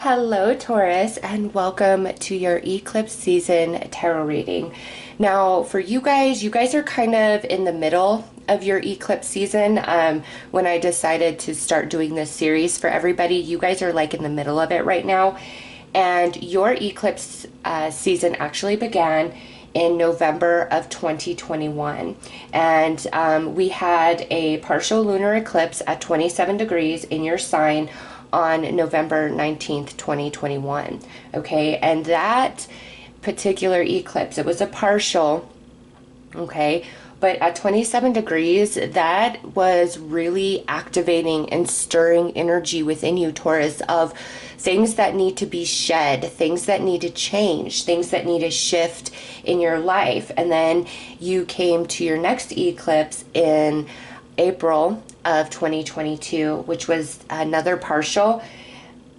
Hello, Taurus, and welcome to your eclipse season tarot reading. Now, for you guys are kind of in the middle of your eclipse season. When I decided to start doing this series for everybody, you guys are like in the middle of it right now. And your eclipse season actually began in November of 2021. And we had a partial lunar eclipse at 27 degrees in your sign on November 19th, 2021. Okay, and that particular eclipse, it was a partial, okay, but at 27 degrees, that was really activating and stirring energy within you, Taurus, of things that need to be shed, things that need to change, things that need to shift in your life. And then you came to your next eclipse in April of 2022, which was another partial,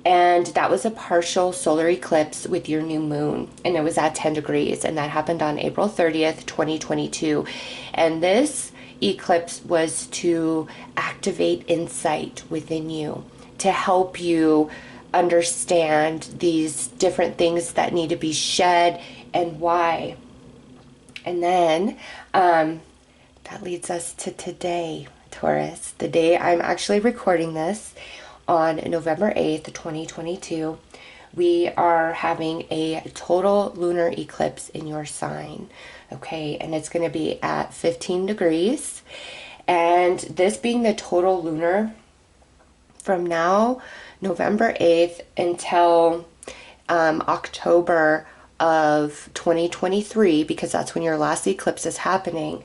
and that was a partial solar eclipse with your new moon, and it was at 10 degrees, and that happened on April 30th, 2022. And this eclipse was to activate insight within you, to help you understand these different things that need to be shed and why. And then that leads us to today, Taurus, the day I'm actually recording this on November 8th, 2022. We are having a total lunar eclipse in your sign, okay? And it's going to be at 15 degrees. And this being the total lunar, from now, November 8th, until October of 2023, because that's when your last eclipse is happening,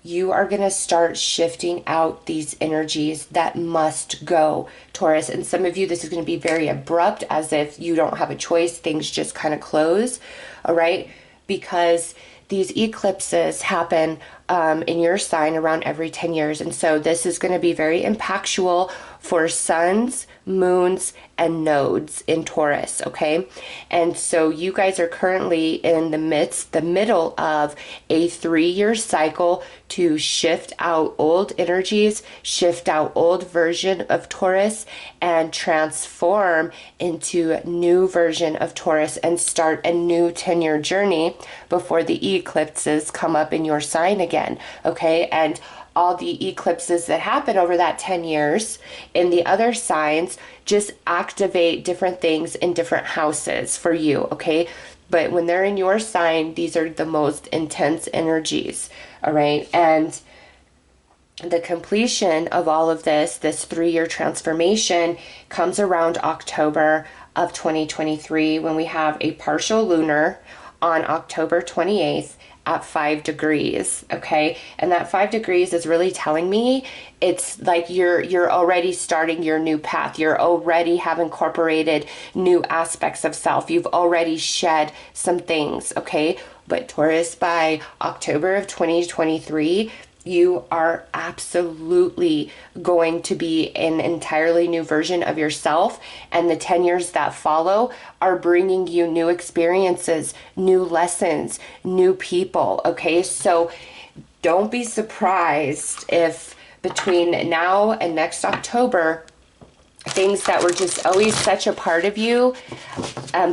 you are going to start shifting out these energies that must go, Taurus. And some of you, this is going to be very abrupt, as if you don't have a choice. Things just kind of close, all right? Because these eclipses happen in your sign around every 10 years. And so this is going to be very impactful for suns, moons, and nodes in Taurus, okay? And so you guys are currently in the middle of a 3-year cycle to shift out old energies, shift out old version of Taurus, and transform into a new version of Taurus and start a new 10-year journey before the eclipses come up in your sign again, okay? And all the eclipses that happen over that 10 years in the other signs just activate different things in different houses for you, okay? But when they're in your sign, these are the most intense energies, all right? And the completion of all of this 3-year transformation, comes around October of 2023, when we have a partial lunar on October 28th at 5 degrees, okay? And that 5 degrees is really telling me it's like you're already starting your new path. You're already have incorporated new aspects of self. You've already shed some things, okay? But Taurus, by October of 2023, you are absolutely going to be an entirely new version of yourself, and the 10 years that follow are bringing you new experiences, new lessons, new people, okay? So don't be surprised if between now and next October, things that were just always such a part of you,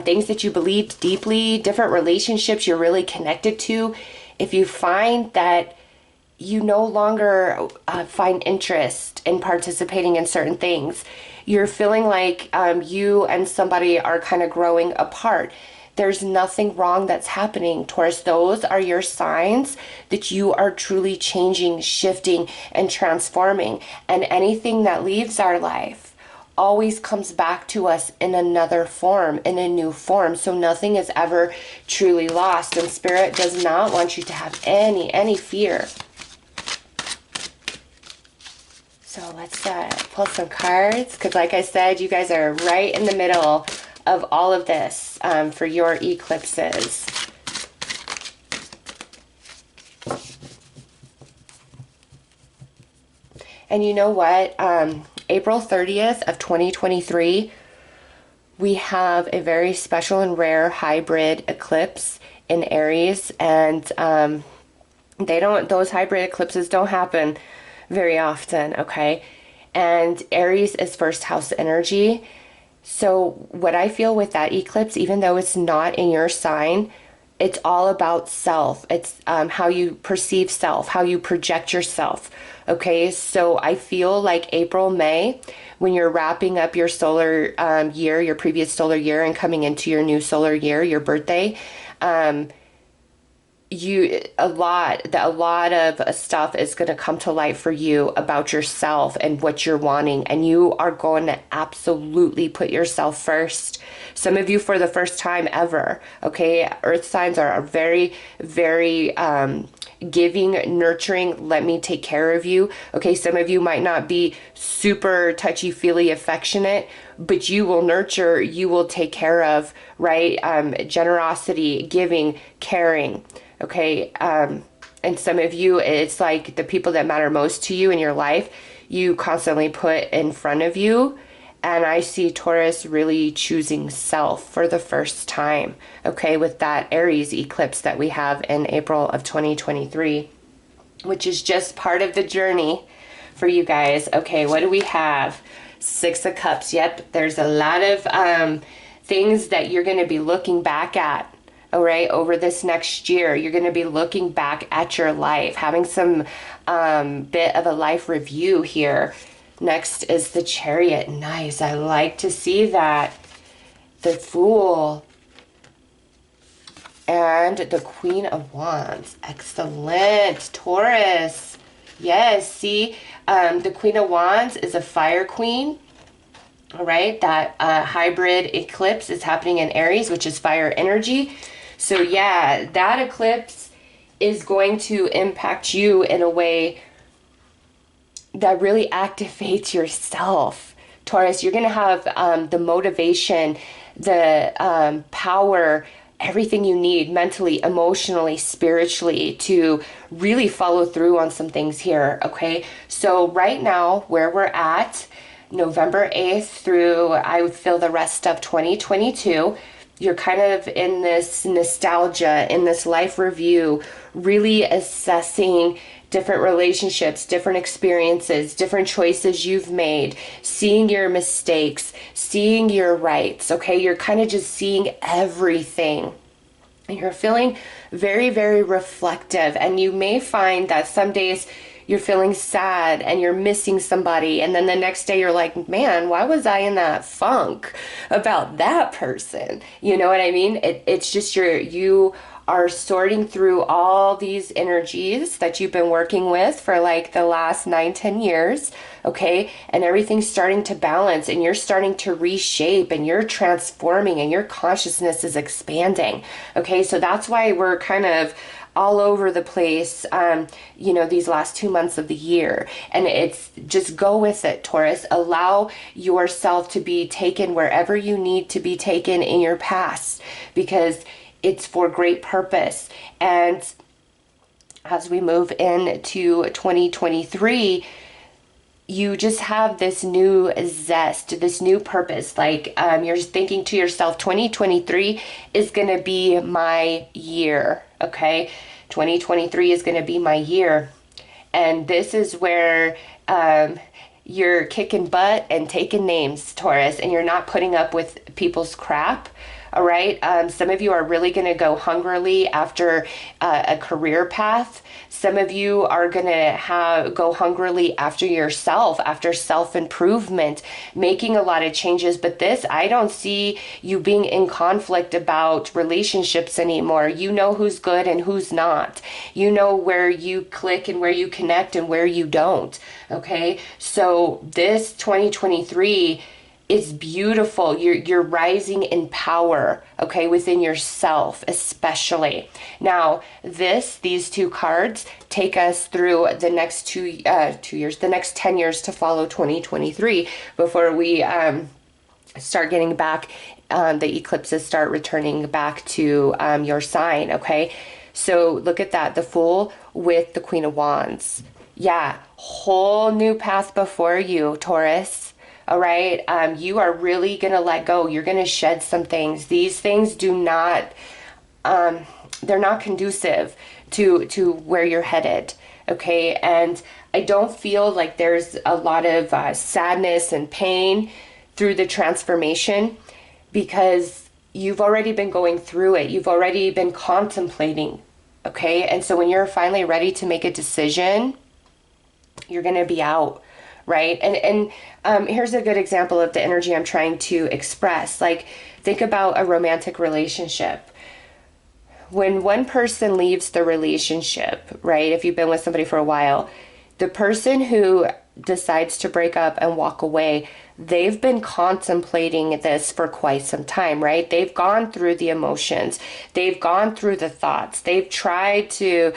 things that you believed deeply, different relationships you're really connected to, if you find that you no longer find interest in participating in certain things, you're feeling like you and somebody are kind of growing apart, there's nothing wrong that's happening, Taurus. Those are your signs that you are truly changing, shifting, and transforming. And anything that leaves our life always comes back to us in another form, in a new form. So nothing is ever truly lost. And Spirit does not want you to have any fear. So let's pull some cards, because like I said, you guys are right in the middle of all of this for your eclipses. And you know what? April 30th of 2023, we have a very special and rare hybrid eclipse in Aries, and those hybrid eclipses don't happen very often, okay? And Aries is first house energy. So what I feel with that eclipse, even though it's not in your sign, it's all about self. It's how you perceive self, how you project yourself. Okay, so I feel like April, May, when you're wrapping up your solar year, your previous solar year, and coming into your new solar year, your birthday, a lot of stuff is going to come to light for you about yourself and what you're wanting, and you are going to absolutely put yourself first. Some of you for the first time ever. Okay, earth signs are very, very giving, nurturing, let me take care of you. Okay, some of you might not be super touchy-feely affectionate, but you will nurture, you will take care of, right? Generosity, giving, caring. Okay, and some of you, it's like the people that matter most to you in your life, you constantly put in front of you. And I see Taurus really choosing self for the first time, okay, with that Aries eclipse that we have in April of 2023, which is just part of the journey for you guys. Okay, what do we have? Six of Cups. Yep, there's a lot of things that you're going to be looking back at. All right, over this next year, you're going to be looking back at your life, having some bit of a life review here. Next is the Chariot. Nice. I like to see that. The Fool. And the Queen of Wands. Excellent. Taurus. Yes, see, the Queen of Wands is a fire queen. All right, that hybrid eclipse is happening in Aries, which is fire energy. So yeah, that eclipse is going to impact you in a way that really activates yourself. Taurus, you're going to have the motivation, the power, everything you need mentally, emotionally, spiritually to really follow through on some things here, okay? So right now, where we're at, November 8th through, I would feel the rest of 2022, you're kind of in this nostalgia, in this life review, really assessing different relationships, different experiences, different choices you've made, seeing your mistakes, seeing your rights, okay? You're kind of just seeing everything. And you're feeling very, very reflective. And you may find that some days you're feeling sad and you're missing somebody, and then the next day you're like, man, why was I in that funk about that person? You know what I mean? It's just you are sorting through all these energies that you've been working with for like the last 9-10 years, okay? And everything's starting to balance, and you're starting to reshape, and you're transforming, and your consciousness is expanding, okay? So that's why we're kind of all over the place, you know, these last 2 months of the year. And it's just go with it, Taurus. Allow yourself to be taken wherever you need to be taken in your past, because it's for great purpose. And as we move into 2023, you just have this new zest, this new purpose. Like you're thinking to yourself, 2023 is going to be my year, okay? 2023 is going to be my year. And this is where you're kicking butt and taking names, Taurus, and you're not putting up with people's crap. All right. Some of you are really going to go hungrily after a career path. Some of you are going to go hungrily after yourself, after self-improvement, making a lot of changes. But this, I don't see you being in conflict about relationships anymore. You know who's good and who's not. You know where you click and where you connect and where you don't. Okay. So this 2023 is beautiful. You're rising in power, okay, within yourself, especially. Now, these two cards take us through the next 2 years, the next 10 years to follow 2023 before we start getting back, the eclipses start returning back to your sign, okay? So look at that, the Fool with the Queen of Wands. Yeah, whole new path before you, Taurus. All right. You are really going to let go. You're going to shed some things. These things do not, they're not conducive to where you're headed. Okay. And I don't feel like there's a lot of sadness and pain through the transformation because you've already been going through it. You've already been contemplating, okay? And so when you're finally ready to make a decision, you're going to be out, right? And here's a good example of the energy I'm trying to express. Like, think about a romantic relationship. When one person leaves the relationship, right? If you've been with somebody for a while, the person who decides to break up and walk away, they've been contemplating this for quite some time, right? They've gone through the emotions. They've gone through the thoughts. They've tried to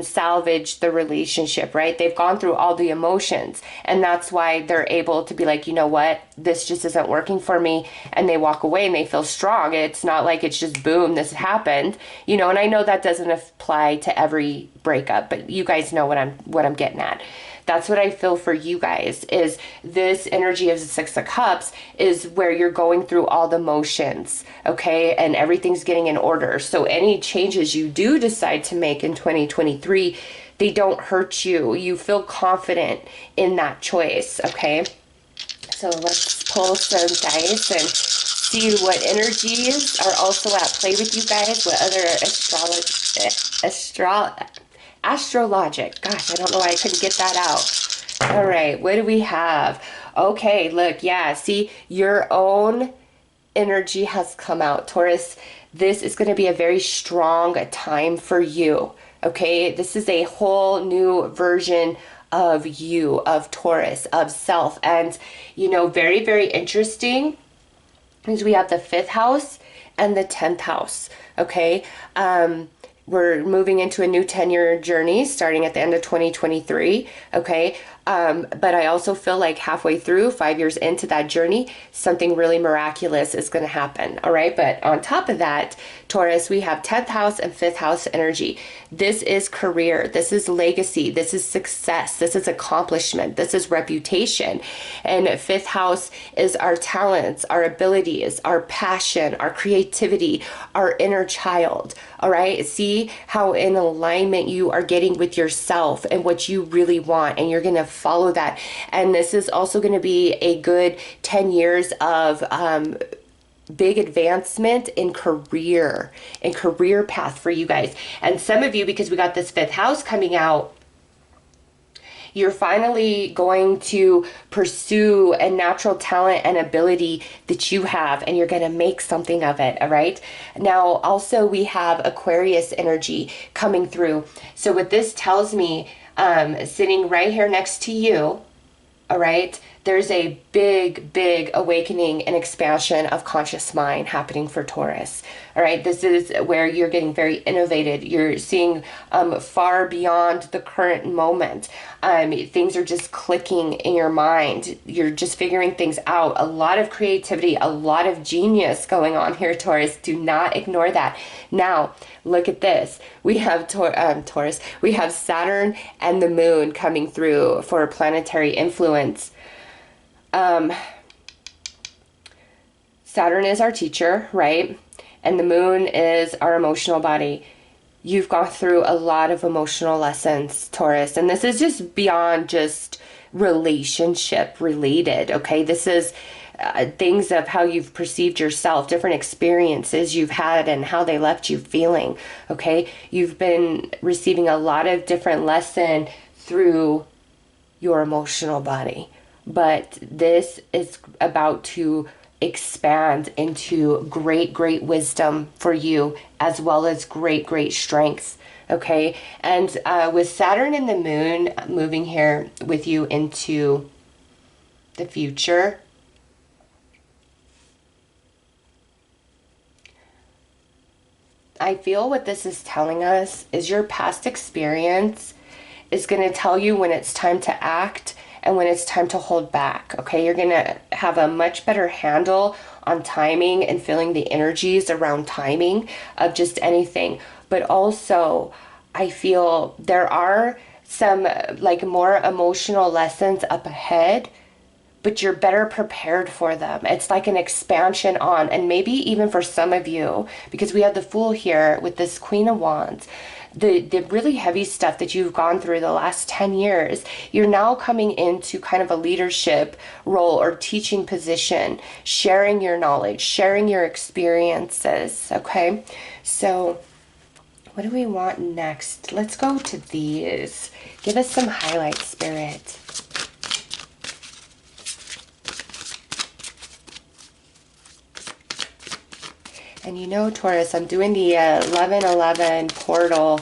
salvage the relationship, right? They've gone through all the emotions. And that's why they're able to be like, you know what? This just isn't working for me. And they walk away and they feel strong. It's not like it's just boom, this happened, you know, and I know that doesn't apply to every breakup, but you guys know what I'm getting at. That's what I feel for you guys, is this energy of the Six of Cups is where you're going through all the motions, okay? And everything's getting in order. So any changes you do decide to make in 2023, they don't hurt you. You feel confident in that choice, okay? So let's pull some dice and see what energies are also at play with you guys, what other astrologic. Gosh, I don't know why I couldn't get that out. All right, what do we have? Okay, look, yeah, see, your own energy has come out, Taurus. This is going to be a very strong time for you, okay? This is a whole new version of you, of Taurus, of self. And, you know, very, very interesting is we have the 5th house and the 10th house, okay? We're moving into a new 10-year journey starting at the end of 2023, okay? But I also feel like halfway through, 5 years into that journey, something really miraculous is going to happen, all right? But on top of that, Taurus, we have 10th house and 5th house energy. This is career. This is legacy. This is success. This is accomplishment. This is reputation. And 5th house is our talents, our abilities, our passion, our creativity, our inner child, all right? See how in alignment you are getting with yourself and what you really want, and you're going to follow that. And this is also going to be a good 10 years of big advancement in career path for you guys. And some of you, because we got this 5th house coming out, you're finally going to pursue a natural talent and ability that you have, and you're going to make something of it, all right? Now, also, we have Aquarius energy coming through. So what this tells me, sitting right here next to you, all right, there's a big, big awakening and expansion of conscious mind happening for Taurus. All right, this is where you're getting very innovative. You're seeing far beyond the current moment. Things are just clicking in your mind. You're just figuring things out. A lot of creativity, a lot of genius going on here, Taurus. Do not ignore that. Now, look at this. We have Taurus. We have Saturn and the Moon coming through for planetary influence. Saturn is our teacher, right? And the Moon is our emotional body. You've gone through a lot of emotional lessons, Taurus, and this is just beyond just relationship related, okay? This is things of how you've perceived yourself, different experiences you've had and how they left you feeling, okay? You've been receiving a lot of different lesson through your emotional body. But this is about to expand into great, great wisdom for you, as well as great, great strength, okay? And with Saturn and the Moon moving here with you into the future, I feel what this is telling us is your past experience is going to tell you when it's time to act and when it's time to hold back, okay? You're going to have a much better handle on timing and feeling the energies around timing of just anything. But also, I feel there are some like more emotional lessons up ahead, but you're better prepared for them. It's like an expansion on, and maybe even for some of you, because we have the Fool here with this Queen of Wands, the really heavy stuff that you've gone through the last 10 years, you're now coming into kind of a leadership role or teaching position, sharing your knowledge, sharing your experiences, okay? So what do we want next? Let's go to these. Give us some highlights, Spirit. And you know, Taurus, I'm doing the 1111 portal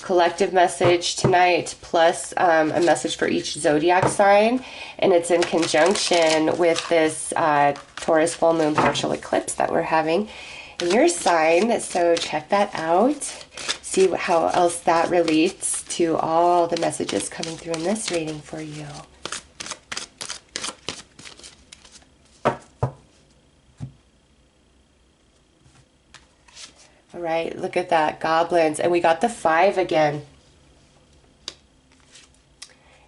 collective message tonight, plus a message for each zodiac sign. And it's in conjunction with this Taurus full moon partial eclipse that we're having in your sign. So check that out. See how else that relates to all the messages coming through in this reading for you. All right, look at that, goblins. And we got the 5 again.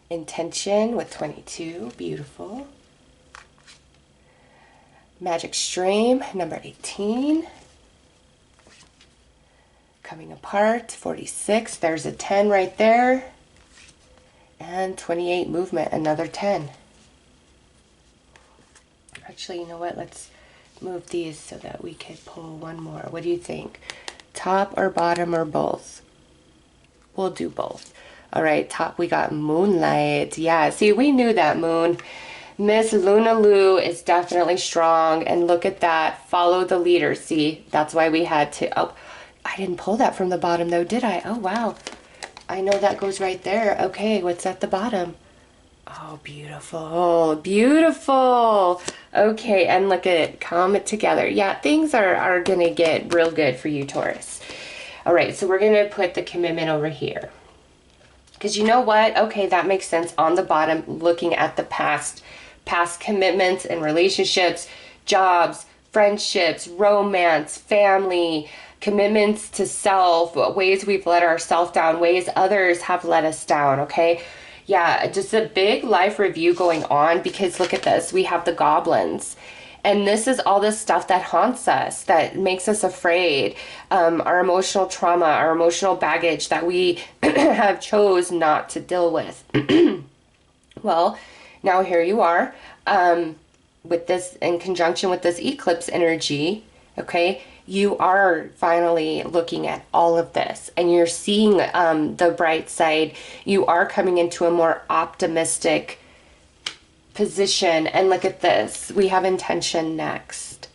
Intention with 22, beautiful. Magic stream, number 18. Coming apart, 46. There's a 10 right there. And 28 movement, another 10. Actually, you know what? Let's move these so that we could pull one more. What do you think? Top or bottom or both? We'll do both. All right, top we got Moonlight. Yeah, see, we knew that moon. Miss Luna Lou is definitely strong. And look at that. Follow the leader. See, that's why we had to... Oh, I didn't pull that from the bottom though, did I? Oh, wow. I know that goes right there. Okay, what's at the bottom? Oh, beautiful. Beautiful. Okay, and look at it. Come together. Yeah, things are going to get real good for you, Taurus. All right, so we're going to put the commitment over here. Because you know what? Okay, that makes sense. On the bottom, looking at the past commitments and relationships, jobs, friendships, romance, family, commitments to self, ways we've let ourselves down, ways others have let us down, okay? Yeah, just a big life review going on, because look at this. We have the goblins. And this is all this stuff that haunts us, that makes us afraid. Our emotional trauma, our emotional baggage that we have chose not to deal with. Well, now here you are with this in conjunction with this eclipse energy, okay? You are finally looking at all of this and you're seeing the bright side. You are coming into a more optimistic position. And look at this. We have intention next.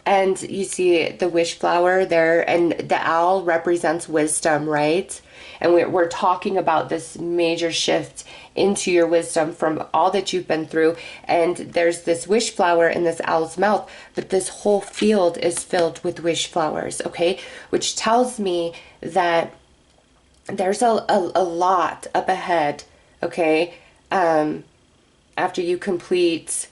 And you see the wish flower there, and the owl represents wisdom, right? And we're talking about this major shift into your wisdom from all that you've been through. And there's this wish flower in this owl's mouth, but this whole field is filled with wish flowers, okay? Which tells me that there's a lot up ahead, okay? After you complete,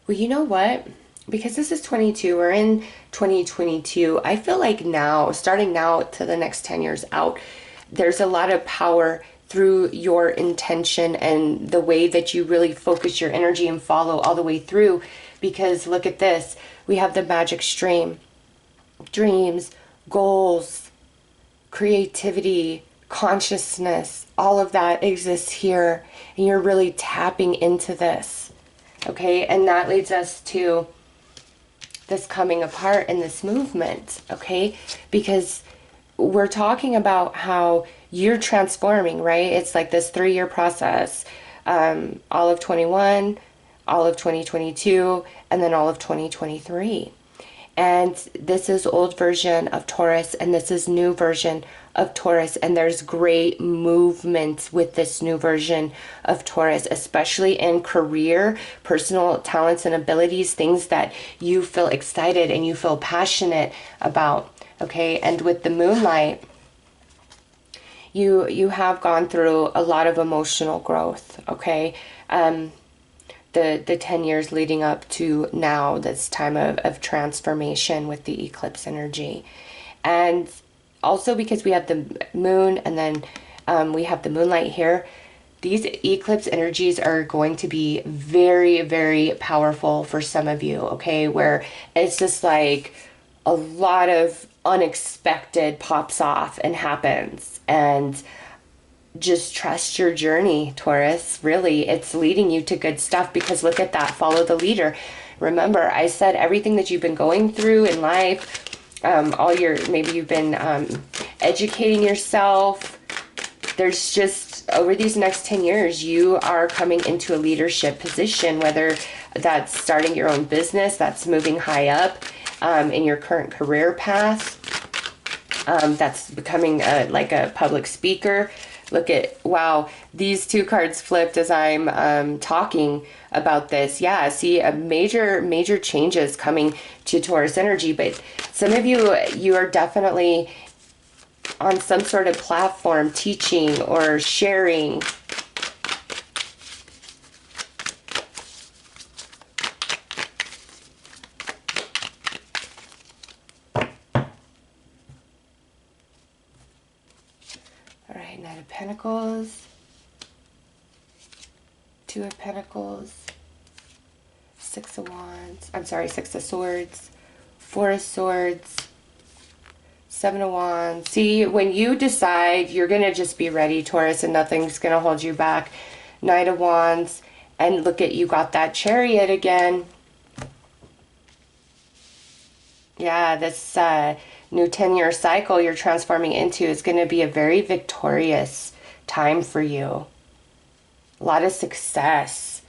well, you know what? Because this is 22, we're in 2022. I feel like now, starting now to the next 10 years out, there's a lot of power through your intention and the way that you really focus your energy and follow all the way through. Because look at this, we have the magic stream, dreams, goals, creativity, consciousness, all of that exists here. And you're really tapping into this, okay? And that leads us to this coming apart in this movement, okay? Because we're talking about how you're transforming, right? It's like this 3-year process, all of 21, all of 2022, and then all of 2023. And this is old version of Taurus, and this is new version of Taurus. And there's great movement with this new version of Taurus, especially in career, personal talents and abilities, things that you feel excited and you feel passionate about, okay? And with the moonlight, you have gone through a lot of emotional growth, okay? The 10 years leading up to now, this time of transformation with the eclipse energy. And also because we have the moon and then we have the moonlight here, these eclipse energies are going to be very, very powerful for some of you, okay? Where it's just like a lot of unexpected pops off and happens. And just trust your journey, Taurus. Really, it's leading you to good stuff, because look at that. Follow the leader. Remember, I said everything that you've been going through in life, maybe you've been educating yourself. There's just, over these next 10 years, you are coming into a leadership position, whether that's starting your own business, that's moving high up in your current career path, that's becoming like a public speaker. Look at, wow, these two cards flipped as I'm talking about this. Yeah, see, a major changes coming to Taurus energy. But some of you are definitely on some sort of platform teaching or sharing. All right, Knight of Pentacles, Two of Pentacles, Six of Wands, I'm sorry, Six of Swords, Four of Swords, Seven of Wands. See, when you decide, you're going to just be ready, Taurus, and nothing's going to hold you back. Knight of Wands, and look at, you got that Chariot again. Yeah, this new 10-year cycle you're transforming into is going to be a very victorious time for you. A lot of success.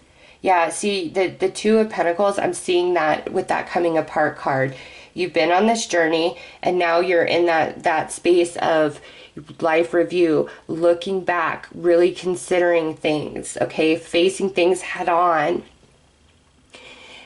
Yeah, see, the Two of Pentacles, I'm seeing that with that coming apart card. You've been on this journey, and now you're in that space of life review, looking back, really considering things, okay? Facing things head on,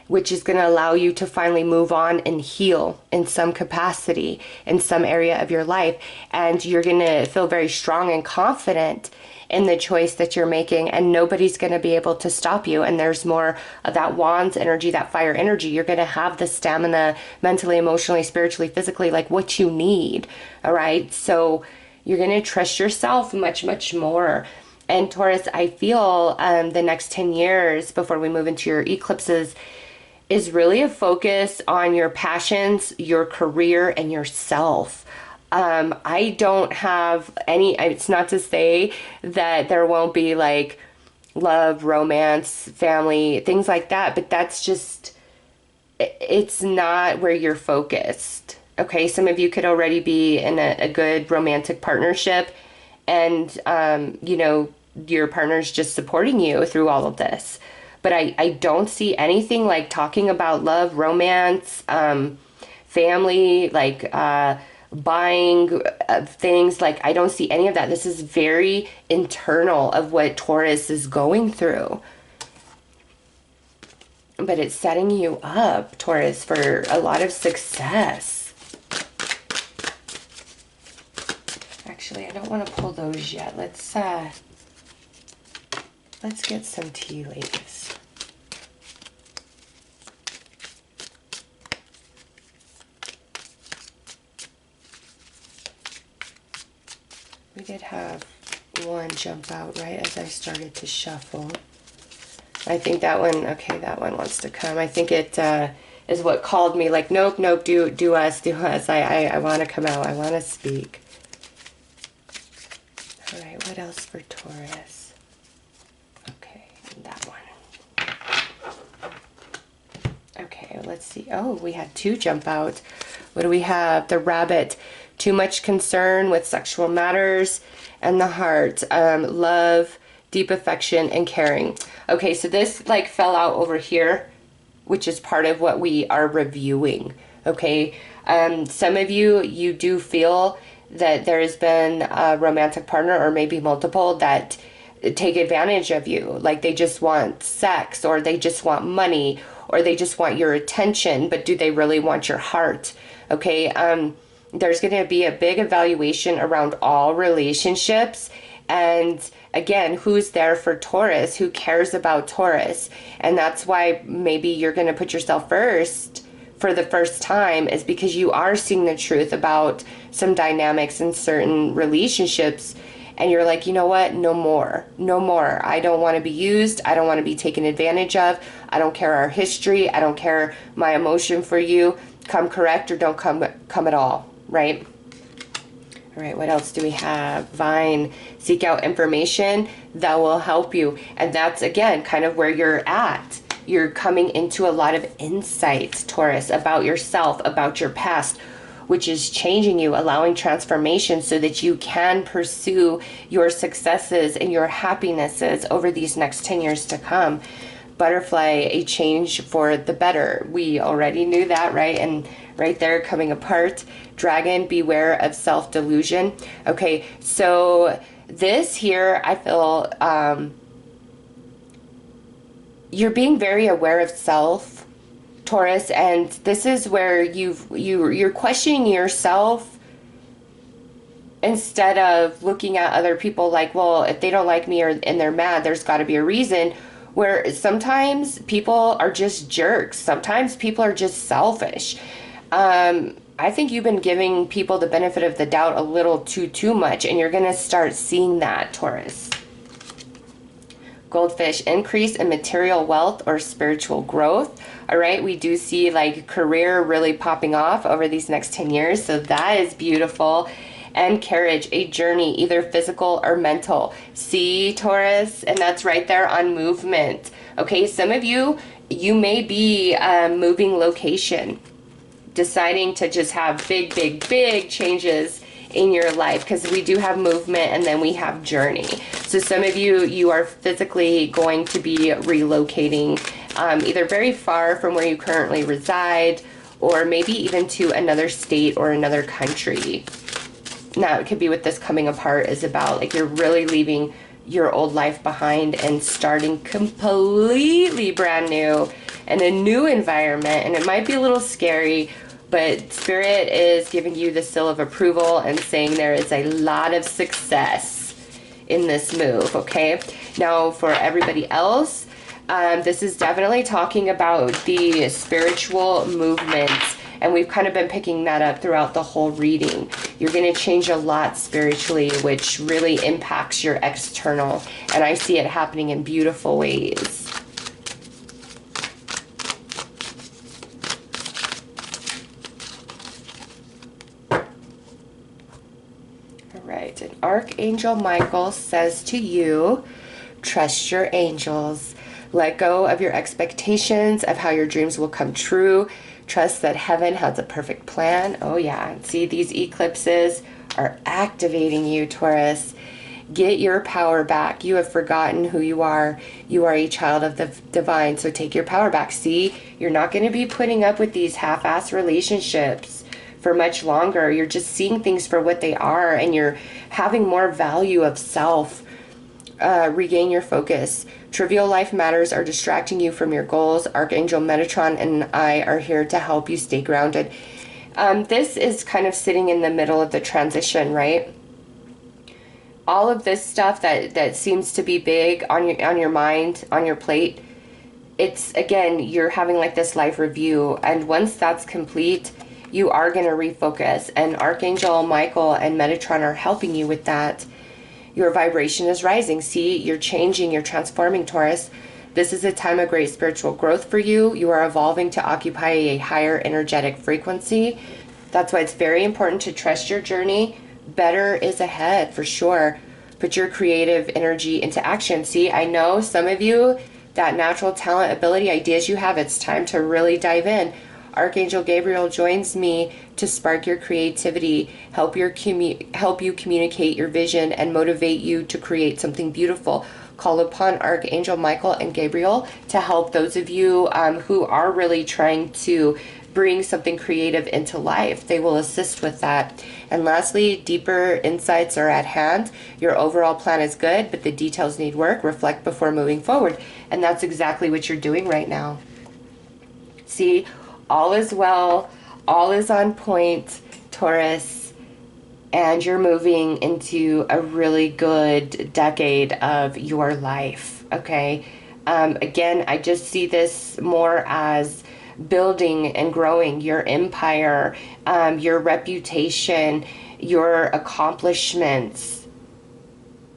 which is going to allow you to finally move on and heal in some capacity, in some area of your life. And you're going to feel very strong and confident in the choice that you're making, and nobody's going to be able to stop you. And there's more of that Wands energy, that fire energy. You're going to have the stamina mentally, emotionally, spiritually, physically, like what you need. All right. So you're going to trust yourself much more. And Taurus, I feel the next 10 years before we move into your eclipses is really a focus on your passions, your career, and yourself. I don't have any, it's not to say that there won't be like love, romance, family, things like that, but that's just, it's not where you're focused. Okay, some of you could already be in a good romantic partnership, and, you know, your partner's just supporting you through all of this. But I don't see anything like talking about love, romance, family, like buying things. Like, I don't see any of that. This is very internal of what Taurus is going through. But it's setting you up, Taurus, for a lot of success. Actually, I don't want to pull those yet. Let's get some tea leaves. We did have one jump out right as I started to shuffle. I think that one, okay, that one wants to come. I think it is what called me, like, nope, do us. I want to come out. I want to speak. All right, what else for Taurus? Okay, that one. Okay, let's see. Oh, we had two jump out. What do we have? The Rabbit. Too much concern with sexual matters, and the Heart. Love, deep affection, and caring. Okay, so this like fell out over here, which is part of what we are reviewing. Okay, some of you do feel that there has been a romantic partner, or maybe multiple, that take advantage of you. Like, they just want sex, or they just want money, or they just want your attention, but do they really want your heart? Okay, there's going to be a big evaluation around all relationships. And again, who's there for Taurus? Who cares about Taurus? And that's why maybe you're going to put yourself first for the first time, is because you are seeing the truth about some dynamics in certain relationships. And you're like, you know what? No more. No more. I don't want to be used. I don't want to be taken advantage of. I don't care our history. I don't care my emotion for you. Come correct or don't come at all. right? All right, what else do we have? Vine, seek out information that will help you. And that's, again, kind of where you're at. You're coming into a lot of insights, Taurus, about yourself, about your past, which is changing you, allowing transformation so that you can pursue your successes and your happinesses over these next 10 years to come. Butterfly, a change for the better. We already knew that, right? And right there, coming apart. Dragon, beware of self-delusion. Okay, so this here, I feel you're being very aware of self, Taurus, and this is where you're questioning yourself instead of looking at other people like, well, if they don't like me and they're mad, there's got to be a reason. Where sometimes people are just jerks. Sometimes people are just selfish. I think you've been giving people the benefit of the doubt a little too much, and you're going to start seeing that, Taurus. Goldfish, increase in material wealth or spiritual growth. All right, we do see like career really popping off over these next 10 years, so that is beautiful. And carriage, a journey, either physical or mental. See, Taurus, and that's right there on movement. Okay, some of you may be moving location, deciding to just have big changes in your life, because we do have movement and then we have journey. So some of you are physically going to be relocating either very far from where you currently reside, or maybe even to another state or another country. Now, it could be what this coming apart is about. Like, you're really leaving your old life behind and starting completely brand new in a new environment. And it might be a little scary, but Spirit is giving you the seal of approval and saying there is a lot of success in this move, okay? Now, for everybody else, this is definitely talking about the spiritual movements. And we've kind of been picking that up throughout the whole reading. You're going to change a lot spiritually, which really impacts your external. And I see it happening in beautiful ways. All right. And Archangel Michael says to you, trust your angels. Let go of your expectations of how your dreams will come true. Trust that heaven has a perfect plan. Oh yeah, see, these eclipses are activating you, Taurus. Get your power back. You have forgotten who you are. You are a child of the divine, so take your power back. See, you're not going to be putting up with these half-ass relationships for much longer. You're just seeing things for what they are, and you're having more value of self. Regain your focus. Trivial life matters are distracting you from your goals. Archangel Metatron and I are here to help you stay grounded. This is kind of sitting in the middle of the transition, right? All of this stuff that seems to be big on your mind, on your plate, it's, again, you're having like this life review, and once that's complete, you are going to refocus, and Archangel Michael and Metatron are helping you with that. Your vibration is rising. See, you're changing, you're transforming, Taurus. This is a time of great spiritual growth for you. You are evolving to occupy a higher energetic frequency. That's why it's very important to trust your journey. Better is ahead, for sure. Put your creative energy into action. See, I know some of you, that natural talent, ability, ideas you have, it's time to really dive in. Archangel Gabriel joins me to spark your creativity, help you communicate your vision, and motivate you to create something beautiful. Call upon Archangel Michael and Gabriel to help those of you who are really trying to bring something creative into life. They will assist with that. And lastly, deeper insights are at hand. Your overall plan is good, but the details need work. Reflect before moving forward. And that's exactly what you're doing right now. See, all is well, all is on point, Taurus, and you're moving into a really good decade of your life, okay? Again, I just see this more as building and growing your empire, your reputation, your accomplishments,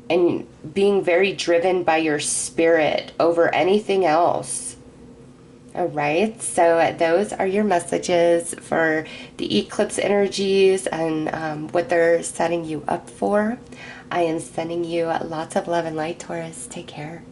and being very driven by your spirit over anything else. All right, so those are your messages for the eclipse energies and what they're setting you up for. I am sending you lots of love and light, Taurus. Take care.